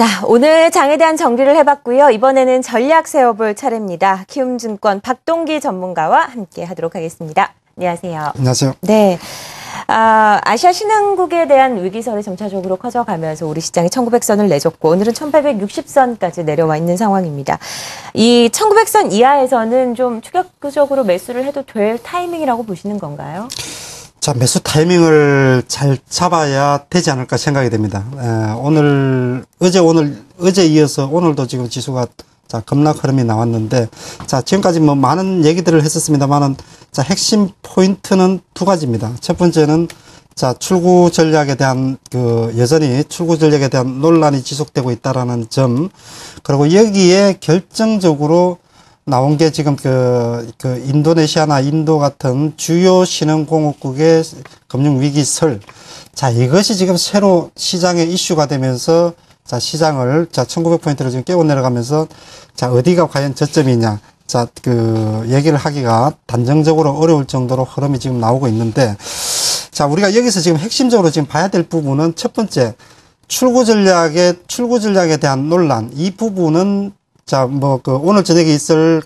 자, 오늘 장에 대한 정리를 해봤고요. 이번에는 전략 세워볼 차례입니다. 키움증권 박동기 전문가와 함께 하도록 하겠습니다. 안녕하세요. 안녕하세요. 네. 아시아 신흥국에 대한 위기설이 점차적으로 커져가면서 우리 시장이 1900선을 내줬고 오늘은 1860선까지 내려와 있는 상황입니다. 이 1900선 이하에서는 좀 추격적으로 매수를 해도 될 타이밍이라고 보시는 건가요? 자, 매수 타이밍을 잘 잡아야 되지 않을까 생각이 됩니다. 어제 이어서 오늘도 지금 지수가 자, 급락 흐름이 나왔는데, 자, 지금까지 뭐 많은 얘기들을 했었습니다만은, 자, 핵심 포인트는 두 가지입니다. 첫 번째는, 자, 출구 전략에 대한, 여전히 출구 전략에 대한 논란이 지속되고 있다라는 점, 그리고 여기에 결정적으로 나온 게 지금 인도네시아나 인도 같은 주요 신흥공업국의 금융위기설. 자, 이것이 지금 새로 시장의 이슈가 되면서 자, 시장을, 자, 1900포인트를 지금 깨워 내려가면서, 자, 어디가 과연 저점이냐. 자, 얘기를 하기가 단정적으로 어려울 정도로 흐름이 지금 나오고 있는데, 자, 우리가 여기서 지금 핵심적으로 지금 봐야 될 부분은 첫 번째, 출구 전략에 대한 논란. 이 부분은, 자, 오늘 저녁에 있을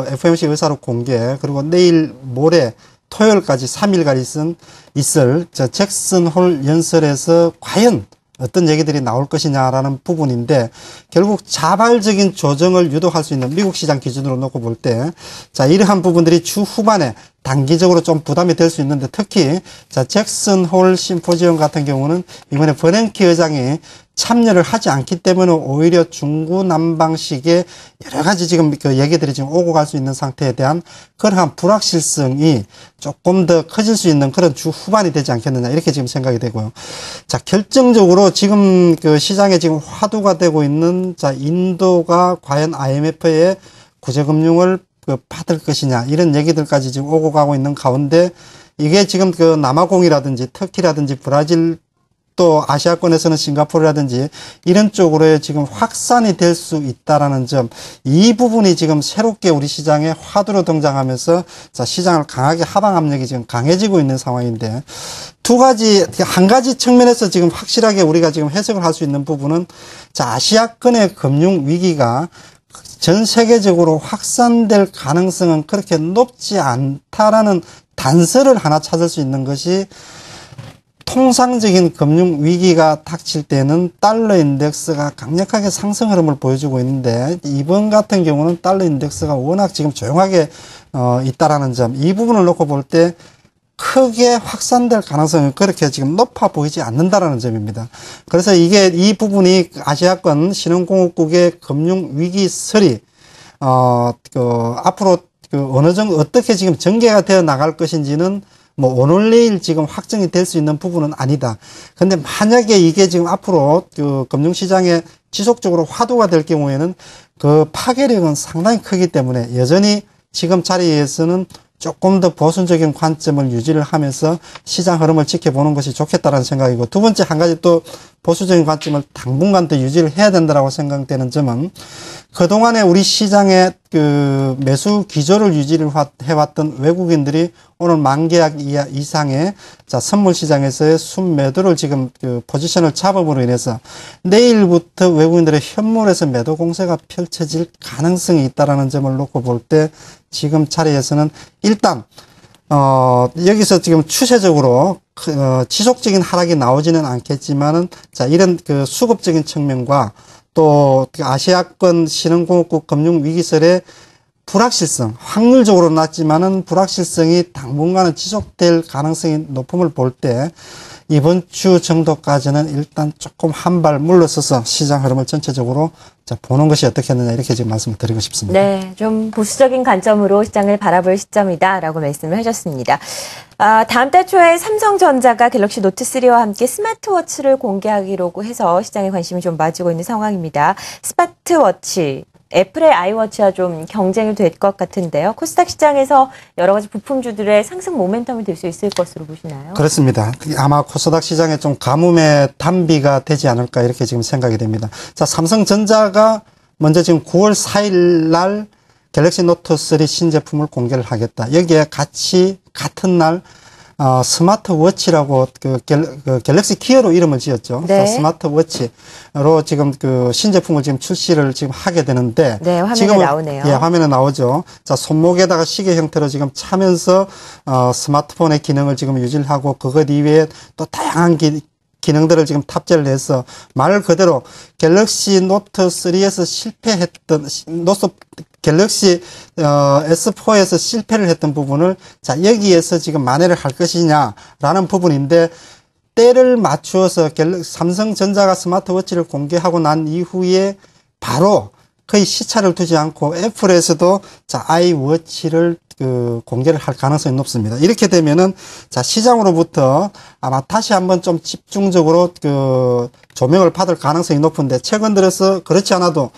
FOMC 의사록 공개, 그리고 내일 모레 토요일까지 3일간 있을, 잭슨 홀 연설에서 과연 어떤 얘기들이 나올 것이냐라는 부분인데, 결국 자발적인 조정을 유도할 수 있는 미국 시장 기준으로 놓고 볼 때, 자, 이러한 부분들이 주 후반에 단기적으로 좀 부담이 될 수 있는데, 특히, 자, 잭슨 홀 심포지엄 같은 경우는 이번에 버냉키 의장이 참여를 하지 않기 때문에 오히려 중구난방식의 여러 가지 지금 얘기들이 지금 오고 갈 수 있는 상태에 대한 그러한 불확실성이 조금 더 커질 수 있는 그런 주 후반이 되지 않겠느냐, 이렇게 지금 생각이 되고요. 자, 결정적으로 지금 시장에 지금 화두가 되고 있는, 자, 인도가 과연 IMF의 구제금융을 받을 것이냐, 이런 얘기들까지 지금 오고 가고 있는 가운데, 이게 지금 남아공이라든지 터키라든지 브라질, 또 아시아권에서는 싱가포르라든지 이런 쪽으로 지금 확산이 될 수 있다라는 점, 이 부분이 지금 새롭게 우리 시장에 화두로 등장하면서, 자, 시장을 강하게 하방 압력이 지금 강해지고 있는 상황인데, 한 가지 측면에서 지금 확실하게 우리가 지금 해석을 할 수 있는 부분은, 자, 아시아권의 금융 위기가 전 세계적으로 확산될 가능성은 그렇게 높지 않다라는 단서를 하나 찾을 수 있는 것이, 통상적인 금융 위기가 닥칠 때는 달러 인덱스가 강력하게 상승 흐름을 보여주고 있는데, 이번 같은 경우는 달러 인덱스가 워낙 지금 조용하게 있다라는 점, 이 부분을 놓고 볼 때 크게 확산될 가능성은 그렇게 지금 높아 보이지 않는다라는 점입니다. 그래서 이 부분이 아시아권 신흥공업국의 금융 위기설이 앞으로 어느 정도 어떻게 지금 전개가 되어 나갈 것인지는 오늘 내일 지금 확정이 될 수 있는 부분은 아니다. 근데 만약에 이게 지금 앞으로 금융시장에 지속적으로 화두가 될 경우에는 파괴력은 상당히 크기 때문에 여전히 지금 자리에서는 조금 더 보수적인 관점을 유지를 하면서 시장 흐름을 지켜보는 것이 좋겠다라는 생각이고, 두 번째 한 가지 또 보수적인 관점을 당분간 더 유지를 해야 된다라고 생각되는 점은, 그동안에 우리 시장의 매수 기조를 유지를 해왔던 외국인들이 오늘 만계약 이상의, 자, 선물 시장에서의 순매도를 지금 포지션을 잡음으로 인해서 내일부터 외국인들의 현물에서 매도 공세가 펼쳐질 가능성이 있다라는 점을 놓고 볼 때, 지금 자리에서는 일단 여기서 지금 추세적으로 지속적인 하락이 나오지는 않겠지만은, 자, 이런 수급적인 측면과 또 아시아권 신흥공업국 금융위기설의 불확실성, 확률적으로 낮지만은 불확실성이 당분간은 지속될 가능성이 높음을 볼 때, 이번 주 정도까지는 일단 조금 한 발 물러서서 시장 흐름을 전체적으로 보는 것이 어떻겠느냐, 이렇게 지금 말씀을 드리고 싶습니다. 네, 좀 보수적인 관점으로 시장을 바라볼 시점이다라고 말씀을 하셨습니다. 다음 달 초에 삼성전자가 갤럭시 노트3와 함께 스마트워치를 공개하기로 해서 시장에 관심이 좀 맞지고 있는 상황입니다. 스마트워치, 애플의 아이워치와 좀 경쟁이 될 것 같은데요. 코스닥 시장에서 여러 가지 부품주들의 상승 모멘텀이 될 수 있을 것으로 보시나요? 그렇습니다. 아마 코스닥 시장에 좀 가뭄의 단비가 되지 않을까, 이렇게 지금 생각이 됩니다. 자, 삼성전자가 먼저 지금 9월 4일 날 갤럭시 노트3 신제품을 공개를 하겠다. 여기에 같은 날 스마트워치라고 그 갤럭시 기어로 이름을 지었죠. 네. 스마트워치로 지금 그 신제품을 지금 출시를 지금 하게 되는데. 네, 화면에 지금은, 나오네요. 예, 화면에 나오죠. 자, 손목에다가 시계 형태로 지금 차면서, 스마트폰의 기능을 지금 유지를 하고, 그것 이외에 또 다양한 기능들을 지금 탑재를 해서 말 그대로 갤럭시 노트 3에서 실패했던 갤럭시 S4에서 실패를 했던 부분을 자 여기에서 지금 만회를 할 것이냐라는 부분인데 때를 맞추어서 삼성전자가 스마트워치를 공개하고 난 이후에 바로 거의 시차를 두지 않고 애플에서도 자 아이워치를 공개를 할 가능성이 높습니다. 이렇게 되면은 자 시장으로부터 아마 다시 한번 좀 집중적으로 조명을 받을 가능성이 높은데 최근 들어서 그렇지 않아도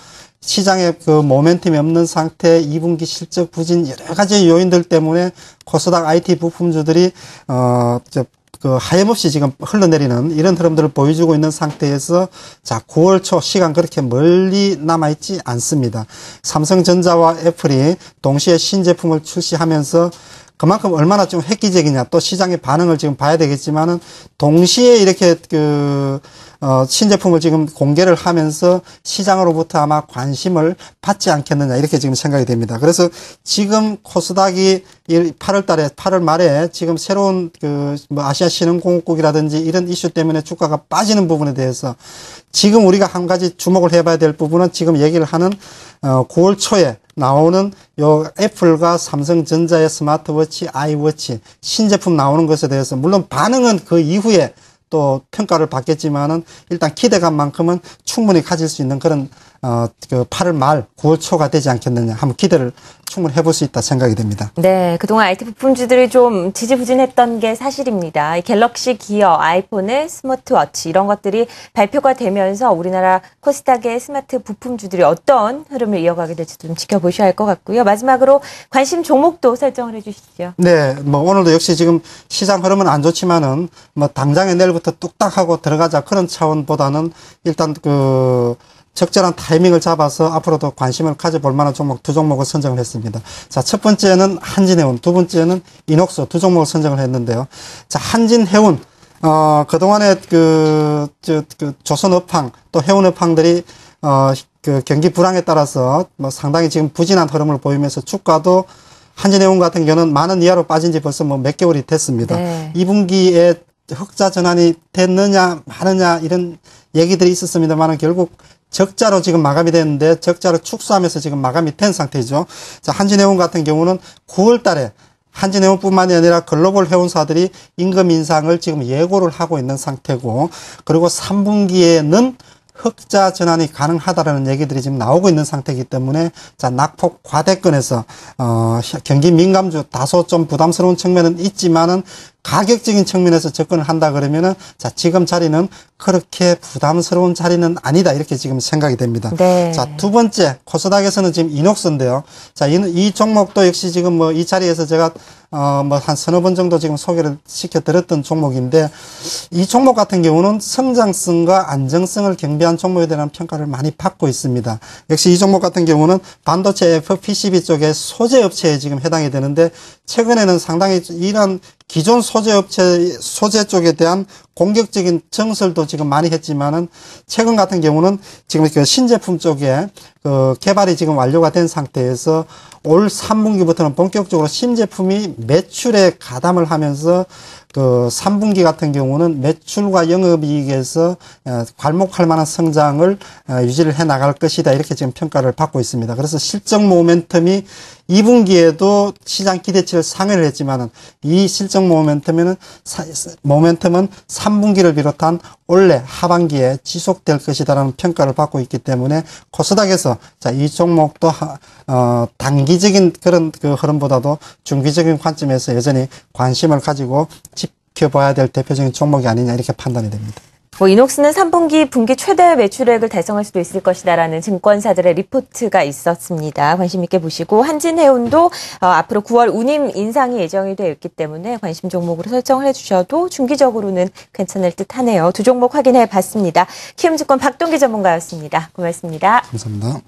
시장에 모멘텀이 없는 상태, 2분기 실적 부진 여러 가지 요인들 때문에 코스닥 IT 부품주들이 하염없이 지금 흘러내리는 이런 흐름들을 보여주고 있는 상태에서 자 9월 초 시간 그렇게 멀리 남아있지 않습니다. 삼성전자와 애플이 동시에 신제품을 출시하면서 그만큼 얼마나 좀 획기적이냐 또 시장의 반응을 지금 봐야 되겠지만은 동시에 이렇게 신제품을 지금 공개를 하면서 시장으로부터 아마 관심을 받지 않겠느냐 이렇게 지금 생각이 됩니다. 그래서 지금 코스닥이 8월 달에 8월 말에 지금 새로운 아시아 신흥공업국이라든지 이런 이슈 때문에 주가가 빠지는 부분에 대해서 지금 우리가 한 가지 주목을 해봐야 될 부분은 지금 얘기를 하는 9월 초에 나오는 요 애플과 삼성전자의 스마트워치, 아이워치 신제품 나오는 것에 대해서 물론 반응은 그 이후에 또 평가를 받겠지만은 일단 기대감만큼은 충분히 가질 수 있는 그런 8월 말 9월 초가 되지 않겠느냐 한번 기대를 충분히 해볼 수 있다 생각이 됩니다. 네, 그동안 IT 부품주들이 좀 지지부진했던 게 사실입니다. 이 갤럭시 기어, 아이폰의 스마트워치 이런 것들이 발표가 되면서 우리나라 코스닥의 스마트 부품주들이 어떤 흐름을 이어가게 될지 좀 지켜보셔야 할 것 같고요. 마지막으로 관심 종목도 설정을 해주시죠. 네, 오늘도 역시 지금 시장 흐름은 안 좋지만은 당장에 내일부터 뚝딱 하고 들어가자 그런 차원보다는 일단 적절한 타이밍을 잡아서 앞으로도 관심을 가져볼 만한 종목 두 종목을 선정을 했습니다. 자, 첫 번째는 한진해운, 두 번째는 이녹스 두 종목을 선정을 했는데요. 자, 한진해운, 그동안에 조선업황 또 해운업황들이 경기 불황에 따라서 상당히 지금 부진한 흐름을 보이면서 주가도 한진해운 같은 경우는 10,000원 이하로 빠진 지 벌써 몇 개월이 됐습니다. 네. 2분기에 흑자 전환이 됐느냐 마느냐 이런 얘기들이 있었습니다만 결국 적자로 지금 마감이 됐는데 적자를 축소하면서 지금 마감이 된 상태죠. 자, 한진해운 같은 경우는 9월 달에 한진해운뿐만이 아니라 글로벌 해운사들이 임금 인상을 지금 예고를 하고 있는 상태고 그리고 3분기에는 흑자 전환이 가능하다라는 얘기들이 지금 나오고 있는 상태이기 때문에 자 낙폭 과대권에서 경기 민감주 다소 좀 부담스러운 측면은 있지만은 가격적인 측면에서 접근을 한다 그러면은 자 지금 자리는 그렇게 부담스러운 자리는 아니다 이렇게 지금 생각이 됩니다. 네. 자, 두 번째 코스닥에서는 지금 이녹스인데요. 자, 이 종목도 역시 지금 이 자리에서 제가 한 서너 번 정도 지금 소개를 시켜드렸던 종목인데 이 종목 같은 경우는 성장성과 안정성을 경비한 종목에 대한 평가를 많이 받고 있습니다. 역시 이 종목 같은 경우는 반도체 FPCB 쪽에 소재 업체에 지금 해당이 되는데 최근에는 상당히 이런 기존 소재 쪽에 대한 공격적인 정설도 지금 많이 했지만은 최근 같은 경우는 지금 신제품 쪽에 개발이 지금 완료가 된 상태에서 올 3분기부터는 본격적으로 신제품이 매출에 가담을 하면서 3분기 같은 경우는 매출과 영업이익에서 괄목할 만한 성장을 유지를 해 나갈 것이다. 이렇게 지금 평가를 받고 있습니다. 그래서 실적 모멘텀이 2분기에도 시장 기대치를 상회를 했지만은 이 실적 모멘텀은 3분기를 비롯한 올해 하반기에 지속될 것이다라는 평가를 받고 있기 때문에 코스닥에서 자, 이 종목도 단기적인 그런 흐름보다도 중기적인 관점에서 여전히 관심을 가지고 지켜봐야 될 대표적인 종목이 아니냐 이렇게 판단이 됩니다. 이녹스는 3분기 분기 최대 매출액을 달성할 수도 있을 것이다라는 증권사들의 리포트가 있었습니다. 관심 있게 보시고 한진해운도 앞으로 9월 운임 인상이 예정이 되어 있기 때문에 관심 종목으로 설정을 해주셔도 중기적으로는 괜찮을 듯하네요. 두 종목 확인해 봤습니다. 키움증권 박동기 전문가였습니다. 고맙습니다. 감사합니다.